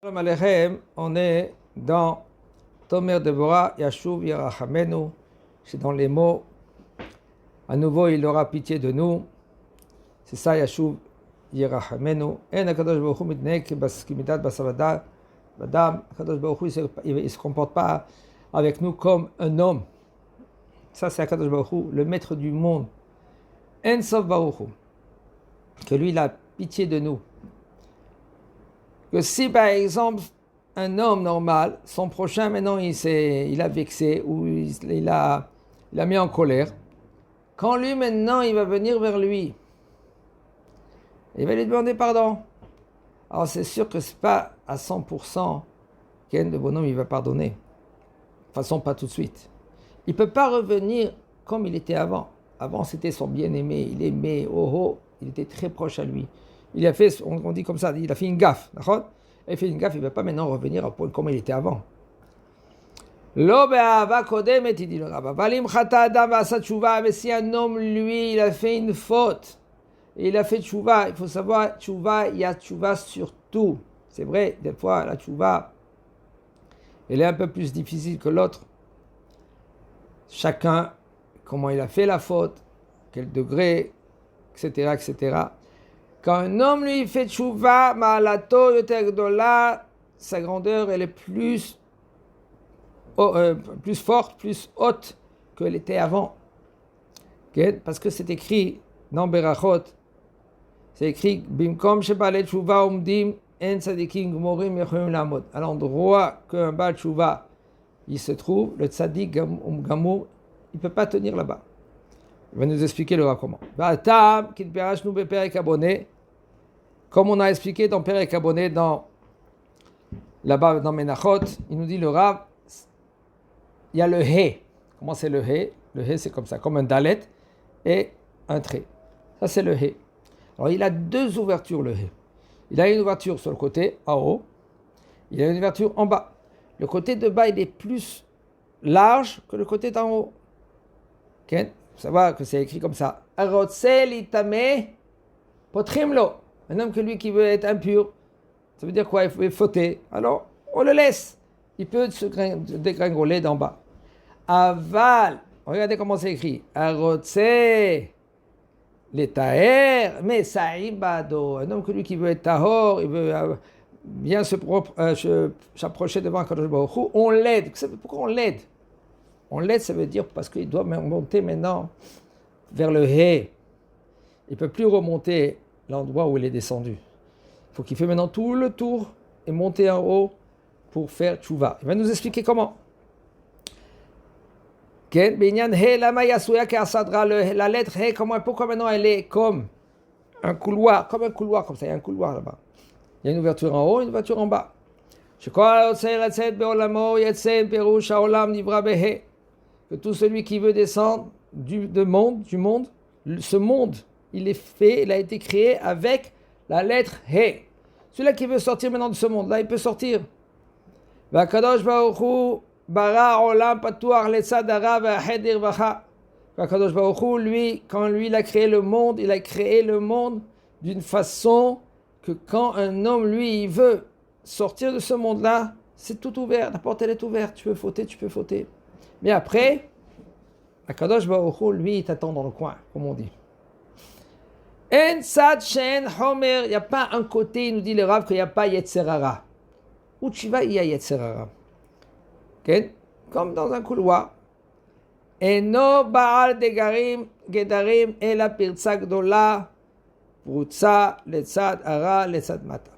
Shalom Aleichem, on est dans Tomer Deborah, Yashuv Yerachamenu, c'est dans les mots, à nouveau il aura pitié de nous, c'est ça Yashuv Yerachamenu, En HaKadosh Baruch Hu mitnehek kimidat basar Adam, HaKadosh Baruch Hu il ne se comporte pas avec nous comme un homme, ça c'est HaKadosh Baruch Hu, le maître du monde, En Sof Baruch Hu, que lui il a pitié de nous. Que si par exemple un homme normal, son prochain maintenant il a vexé ou il a mis en colère, quand lui maintenant il va venir vers lui, il va lui demander pardon. Alors c'est sûr que c'est pas à 100% qu'un de bonhomme il va pardonner. De toute façon pas tout de suite. Il peut pas revenir comme il était avant. Avant c'était son bien-aimé, il aimait, il était très proche à lui. Il a fait, on dit comme ça, il a fait une gaffe, d'accord ? Il fait une gaffe, il ne va pas maintenant revenir au point comme il était avant. Mais si un homme, lui, il a fait une faute, et il a fait tchouva, il faut savoir, tchouva, il y a tchouva sur tout. C'est vrai, des fois, la tchouva, elle est un peu plus difficile que l'autre. Chacun, comment il a fait la faute, quel degré, etc., etc. Quand un homme lui fait tchouva, ma'alato yoter gdola, sa grandeur elle est plus forte, plus haute qu'elle était avant. Okay? Parce que c'est écrit dans Berachot, c'est écrit bimkom shebalei tchouva umdim en tzadikim gmorim yecholim lamod. À l'endroit qu'un bal tchouva il se trouve, le tzadik gamour, il peut pas tenir là-bas. Il va nous expliquer le Rav comment. Comme on a expliqué dans Perek Abonné, là-bas dans Menachot, il nous dit le Rav, il y a le He. Comment c'est le He? Le He c'est comme ça, comme un dalet et un trait. Ça c'est le He. Alors il a deux ouvertures le He. Il a une ouverture sur le côté en haut, il a une ouverture en bas. Le côté de bas il est plus large que le côté d'en haut. Okay? Faut savoir que c'est écrit comme ça. Arotse litame potrimlo. Un homme que lui qui veut être impur, ça veut dire quoi? Il faut fauter. Alors, on le laisse. Il peut se dégringoler d'en bas. Aval, regardez comment c'est écrit. Arotse letaer, mais saïbado. Un homme que lui qui veut être tahor, il veut bien s'approcher devant Kadosh Baruch Hu, on l'aide. Pourquoi on l'aide? On l'aide, ça veut dire parce qu'il doit monter maintenant vers le He. Il ne peut plus remonter l'endroit où il est descendu. Il faut qu'il fasse maintenant tout le tour et monter en haut pour faire tchouva. Il va nous expliquer comment. La lettre He, pourquoi maintenant elle est comme un couloir, comme ça, il y a un couloir là-bas. Il y a une ouverture en haut, une ouverture en bas. Que tout celui qui veut descendre du monde, ce monde, il a été créé avec la lettre He. Celui-là qui veut sortir maintenant de ce monde-là, il peut sortir. V'akadosh Baruch Hu bara olam patuach letzad hara ve'acheder vacha. V'akadosh Baruch Hu, lui, quand lui il a créé le monde d'une façon que quand un homme, lui, il veut sortir de ce monde-là, c'est tout ouvert, la porte elle est ouverte, tu peux fauter. Mais après, Akadosh Baruch Hu, lui, il t'attend dans le coin, comme on dit. En sad shen homer, il n'y a pas un côté, il nous dit le Rav, qu'il n'y a pas Yetzerara. Où tu vas, il y a Yetzerara. Okay? Comme dans un couloir. Eno baal degarim gedarim ela pirtsa gdola prutsa letzad hara letzad mata.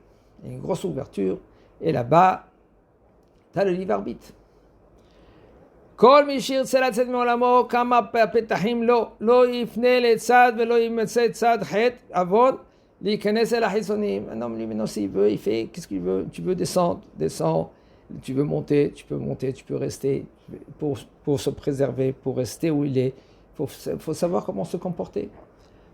Il y a une grosse ouverture, et là-bas, tu as le libre arbitre. כל מי שירצה לצאת מעולמו כמה פתחים לו, לא יפנה לצד ולא ימצא צד חטא, עוון, להיכנס אל החיצוניים. Un homme, lui, maintenant, s'il veut, il fait qu'est-ce qu'il veut. Tu veux descendre, descends. Tu veux monter, tu peux rester pour se préserver, pour rester où il est. Il faut savoir comment se comporter.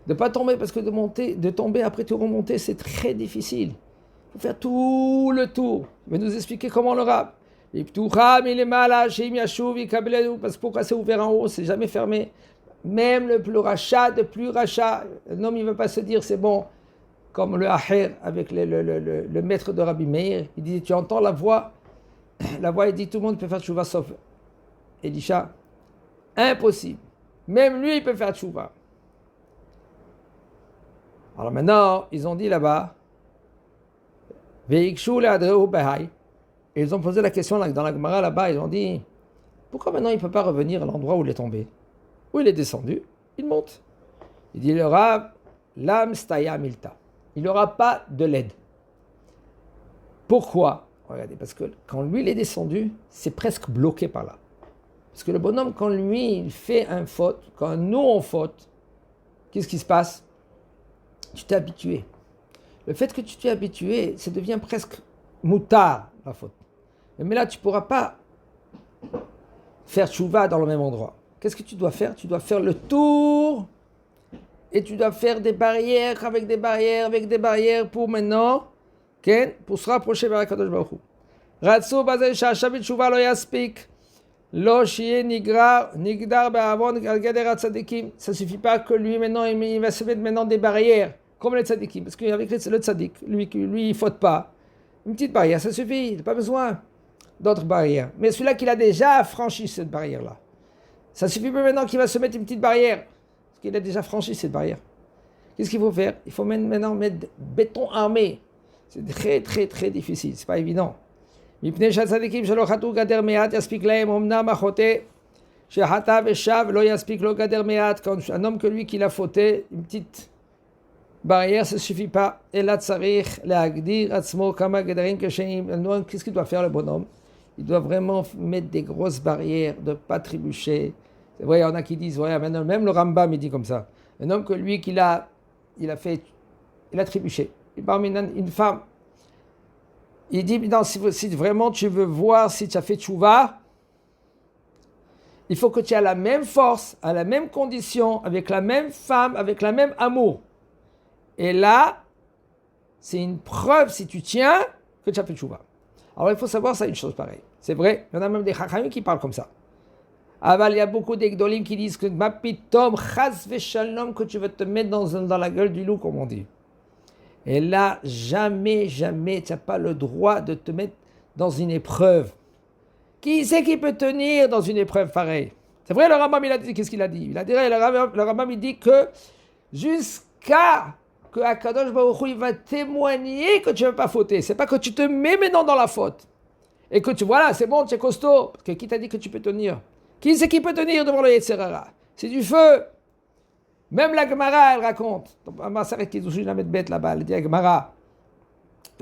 De ne pas tomber, parce que de tomber après tout remonter, c'est très difficile. Il faut faire tout le tour. Il va nous expliquer comment le Rav. Parce que pourquoi c'est ouvert en haut, c'est jamais fermé. Même le plus rachat, un homme il ne veut pas se dire c'est bon, comme le Aher avec le maître de Rabbi Meir. Il dit, tu entends la voix, il dit, tout le monde peut faire tchouva sauf Elisha. Impossible. Même lui, il peut faire tchouva. Alors maintenant, ils ont dit là-bas, Veikshu le'adreu behai. Et ils ont posé la question dans la Gemara là-bas, ils ont dit, pourquoi maintenant il ne peut pas revenir à l'endroit où il est tombé, où il est descendu, il monte. Il dit, il aura l'âme staya milta. Il n'aura pas de l'aide. Pourquoi? Regardez, parce que quand lui il est descendu, c'est presque bloqué par là. Parce que le bonhomme, quand lui il fait un faute, quand nous on faute, qu'est-ce qui se passe? Tu t'es habitué. Le fait que tu t'es habitué, ça devient presque moutard, la faute. Mais là, tu ne pourras pas faire tchouva dans le même endroit. Qu'est-ce que tu dois faire? Tu dois faire le tour et tu dois faire des barrières avec des barrières pour maintenant, pour se rapprocher vers Akadosh Baruch Hu. Ratsu bazeh sha'ashavit tchouva lo yaspik. Lo shiye nigdar be'avon al gader tzadikim. Ça ne suffit pas que lui maintenant, il va se mettre maintenant des barrières, comme les tzadikim. Parce qu'avec le tzadik, lui il ne faute pas. Une petite barrière, ça suffit, il n'a pas besoin d'autres barrières. Mais celui-là qui a déjà franchi cette barrière-là, ça suffit pas maintenant qu'il va se mettre une petite barrière, parce qu'il a déjà franchi cette barrière. Qu'est-ce qu'il faut faire? Il faut maintenant mettre béton armé. C'est très très très difficile, c'est pas évident. Quand un homme que lui qui l'a fauté, une petite barrière, ça ne suffit pas. Qu'est-ce qu'il doit faire le bonhomme? Il doit vraiment mettre des grosses barrières, de ne pas trébucher. C'est vrai, il y en a qui disent, ouais, même le Rambam il dit comme ça. Un homme que lui, il a trébuché. Il parle une femme. Il dit, non, si vraiment tu veux voir si tu as fait tchouva, il faut que tu aies la même force, à la même condition, avec la même femme, avec la même amour. Et là, c'est une preuve, si tu tiens, que tu as fait tchouva. Alors il faut savoir ça, une chose pareille. C'est vrai, il y en a même des chachamim qui parlent comme ça. Aval, il y a beaucoup d'egdolim qui disent que ma pitom, chas veshalom, que tu vas te mettre dans la gueule du loup, comme on dit. Et là, jamais, tu n'as pas le droit de te mettre dans une épreuve. Qui c'est qui peut tenir dans une épreuve pareille? C'est vrai, le Rambam, il a dit, qu'est-ce qu'il a dit? Le Rambam, il dit que jusqu'à que Akadosh Baruch Hu, il va témoigner que tu ne vas pas fauter. C'est pas que tu te mets maintenant dans la faute. Et que tu, voilà, c'est bon, tu es costaud. Parce que qui t'a dit que tu peux tenir? Qui c'est qui peut tenir devant le Yetzer Hara? C'est du feu. Même la Gemara, elle raconte. Ma sœur qui est aussi la bête là-bas, elle dit la Gemara.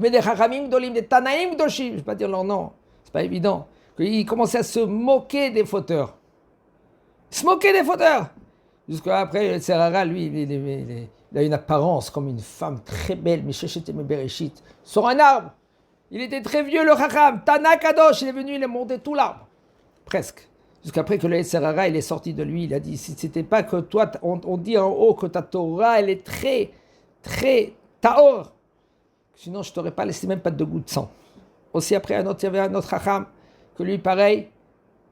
Mais des Chachamim Gdolim, des Tanaïm Gdoshim, je ne vais pas dire leur nom, c'est pas évident. Ils commençaient à se moquer des fauteurs. Se moquer des fauteurs. Jusqu'à après, le Yetzer Hara, lui, il a une apparence comme une femme très belle, mais Shechet et Bereshit, sur un arbre. Il était très vieux, le Chacham. Tana Kadosh, il est venu, il a monté tout l'arbre. Presque. Jusqu'après que le Yetzer Hara, il est sorti de lui, il a dit, si c'était pas que toi, on dit en haut que ta Torah, elle est très, très taor. Sinon, je t'aurais pas laissé même pas de goutte de sang. Aussi après, il y avait un autre Chacham, que lui, pareil,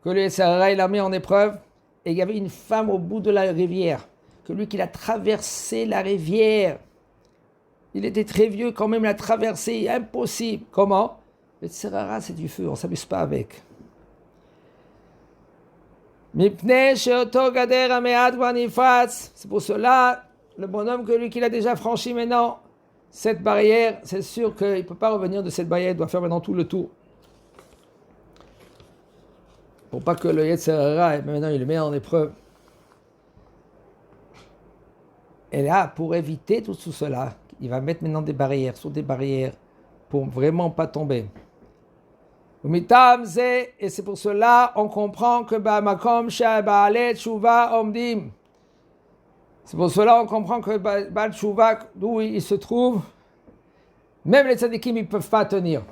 que le Yetzer Hara, il a mis en épreuve, et il y avait une femme au bout de la rivière, que lui, qu'il a traversé la rivière. Il était très vieux, quand même, il a traversé, impossible. Comment? Le Yetzer Hara, c'est du feu, on ne s'amuse pas avec. C'est pour cela, le bonhomme que lui qu'il a déjà franchi maintenant, cette barrière, c'est sûr qu'il ne peut pas revenir de cette barrière, il doit faire maintenant tout le tour. Pour pas que le Yetzer Hara, maintenant il le met en épreuve. Et là, pour éviter tout cela, il va mettre maintenant des barrières, sur des barrières, pour vraiment pas tomber. Et c'est pour cela on comprend que c'est pour cela on comprend que Baal Tshuva, d'où il se trouve, même les tzadikim ils ne peuvent pas tenir.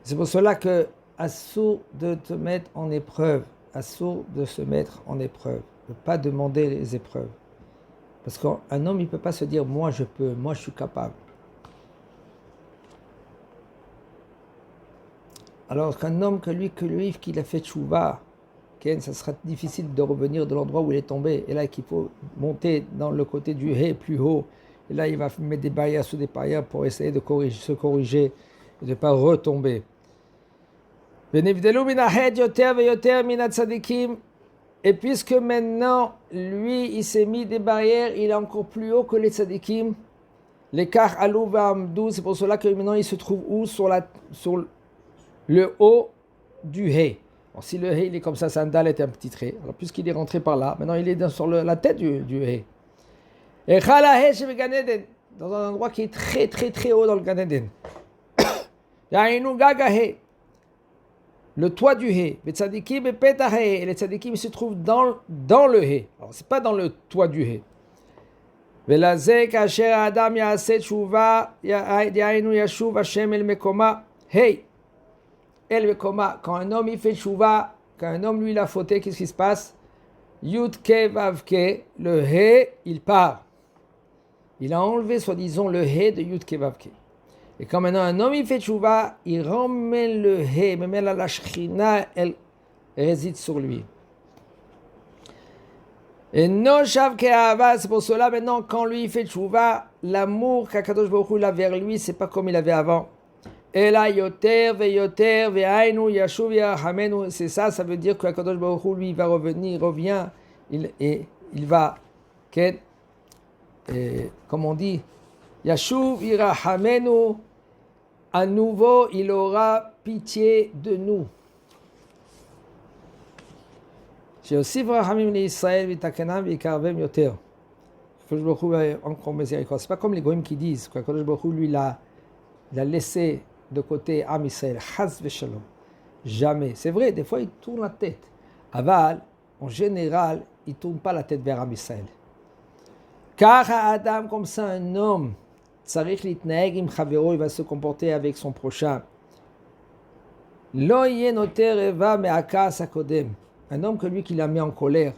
C'est pour cela que assour de te mettre en épreuve, assour de se mettre en épreuve, ne pas demander les épreuves. Parce qu'un homme il ne peut pas se dire moi je peux, moi je suis capable. Alors qu'un homme que lui, qu'il a fait tchouva, ça sera difficile de revenir de l'endroit où il est tombé. Et là, qu'il faut monter dans le côté du He plus haut. Et là, il va mettre des barrières sous des barrières pour essayer de se corriger et de ne pas retomber. Et puisque maintenant, lui, il s'est mis des barrières, il est encore plus haut que les tzadikim. L'écart alou va'amdou, c'est pour cela que maintenant il se trouve où sur le haut du He. Alors, si le He il est comme ça, Sandal est un petit trait. Alors puisqu'il est rentré par là, maintenant il est sur la tête du He. Et Chala He chez Gan Eden, dans un endroit qui est très très très haut dans le Gan Eden. Ya'inu Gaga He, le toit du He. Les tzadikim et Petah He, et les tzadikim se trouvent dans le He. Alors c'est pas dans le toit du He. ולזה כאשר האדם יעשה תשובה, דהיינו ישוב השם אל מקומה, אל מקומה, quand un homme il fait tchouva, quand un homme lui il a fauté, qu'est-ce qui se passe? Yud ke vav ke, le He, il part. Il a enlevé, soi-disant, le He de Yud ke vav ke. Et quand maintenant un homme il fait tchouva, il ramène le He, même la Shechina, elle réside sur lui. Et non shav ke'ahava, c'est pour cela maintenant quand lui il fait tchouva, l'amour qu'Akadosh Baruch Hu a vers lui, c'est pas comme il avait avant. Ela yoter ve'yoter ve'ainu yashuv yarhamenu, c'est ça, ça veut dire qu'Akadosh Baruch Hu lui il va revenir, il revient, il va, comme on dit, yashuv yarhamenu, à nouveau il aura pitié de nous. שיוסיף רחמים לישראל ויתקנם ויקרבם יותר. הקדוש ברוך הוא encore miséricorde. C'est pas comme les goïms qui disent qu'Akadosh Baruch Hu lui il a laissé de côté Am Israël. Chas v'shalom. Jamais. C'est vrai, des fois il tourne la tête. Aval, en général, il tourne pas la tête vers Am Israël. Car Adam, comme ça, un homme, tzarich litnaeg im chavero, il va se comporter avec son prochain. Lo yeh noter eva me'akas hakodem. Un homme que lui qui l'a mis en colère,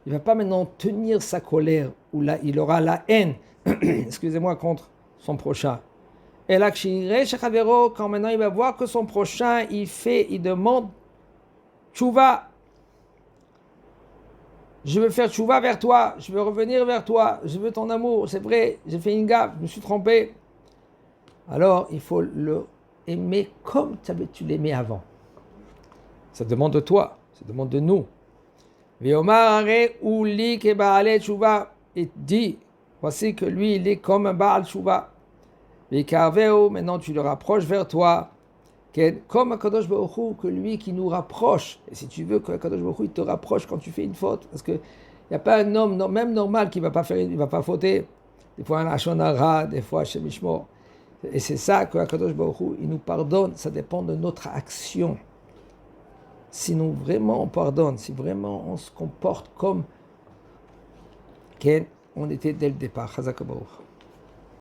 il ne va pas maintenant tenir sa colère, ou là, il aura la haine, excusez-moi, contre son prochain. Et là, quand maintenant il va voir que son prochain, il demande tchouva. Je veux faire tchouva vers toi, je veux revenir vers toi, je veux ton amour, c'est vrai, j'ai fait une gaffe, je me suis trompé. Alors, il faut le aimer comme tu l'aimais avant. Ça demande de toi. Ça demande de nous. Il dit, voici que lui, il est comme un Baal Tshuva. Maintenant tu le rapproches vers toi. Comme un Kadosh Baruch Hu, que lui qui nous rapproche. Et si tu veux que Kadosh Baruch Hu il te rapproche quand tu fais une faute, parce qu'il n'y a pas un homme, même normal, qui ne va pas fauter. Des fois un Lachon Hara, des fois Shem Mishmor. Et c'est ça que Kadosh Baruch Hu, il nous pardonne. Ça dépend de notre action. Si nous vraiment on pardonne, si vraiment on se comporte comme on était dès le départ. Chazak Baruch.